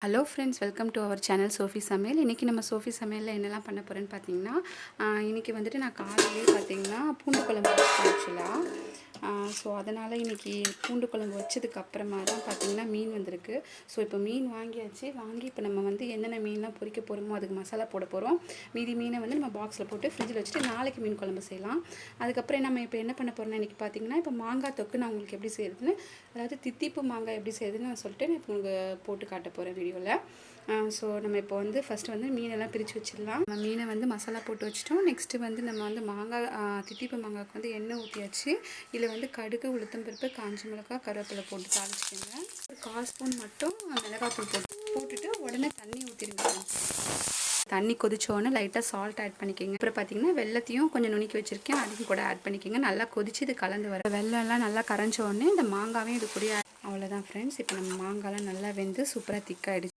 Hello friends, welcome to our channel சோஃபி சமையல். இன்றைக்கி நம்ம சோஃபி சமையலில் என்னெல்லாம் பண்ண போகிறேன்னு பார்த்தீங்கன்னா, இன்றைக்கி வந்துட்டு நான் காலையிலே பார்த்தீங்கன்னா பூண்டு குழம்பு வச்சேன் ஆக்சுவலாக. ஸோ அதனால் இன்றைக்கி பூண்டு குழம்பு வச்சதுக்கப்புறமா தான் பார்த்திங்கன்னா மீன் வந்திருக்கு. ஸோ இப்போ மீன் வாங்கி இப்போ நம்ம வந்து என்னென்ன மீன்லாம் பொரிக்க போகிறோமோ அதுக்கு மசாலா போட போகிறோம். மீதி மீனை வந்து நம்ம பாக்ஸில் போட்டு ஃப்ரிட்ஜில் வச்சுட்டு நாளைக்கு மீன் குழம்பு செய்யலாம். அதுக்கப்புறம் நம்ம இப்போ என்ன பண்ண போகிறோம்னா இன்றைக்கி பார்த்திங்கன்னா, இப்போ மாங்காய் தொக்கு நான் உங்களுக்கு எப்படி செய்கிறதுன்னு, அதாவது தித்திப்பு மாங்காய் எப்படி செய்யுதுன்னு நான் சொல்லிட்டு நான் இப்போ உங்களுக்கு போட்டு காட்ட போகிறேன் வீடியோவில். ஸோ நம்ம இப்போ வந்து ஃபஸ்ட்டு வந்து மீனெல்லாம் பிரித்து வச்சிடலாம். நம்ம மீனை வந்து மசாலா போட்டு வச்சிட்டோம். நெக்ஸ்ட்டு வந்து நம்ம வந்து மாங்காய் தித்திப்பு மாங்காய்க்கு வந்து எண்ணெய் ஊற்றியாச்சு. இதில் வந்து கடுகு, உளுத்தம்பருப்பு, காஞ்ச மிளகாய், கருவேப்பிலை போட்டு தாளிச்சிக்கோங்க. ஒரு 1/4 ஸ்பூன் மட்டும் மிளகாத்தூள் போட்டுட்டு உடனே தண்ணி ஊற்றிடுங்க. தண்ணி கொதிச்சோடனே லைட்டாக சால்ட் ஆட் பண்ணிக்கோங்க. அப்புறம் பார்த்தீங்கன்னா வெள்ளத்தையும் கொஞ்சம் நுணுக்கி வச்சுருக்கேன், அதையும் கூட ஆட் பண்ணிக்கோங்க. நல்லா கொதிச்சு இது கலந்து வர வெள்ளம்லாம் நல்லா கரைஞ்ச உடனே இந்த மாங்காவையும் இது கூட அவ்வளோதான் ஃப்ரெண்ட்ஸ். இப்போ நம்ம மாங்காய்லாம் நல்லா வெந்து சூப்பராக திக்காகிடுச்சு.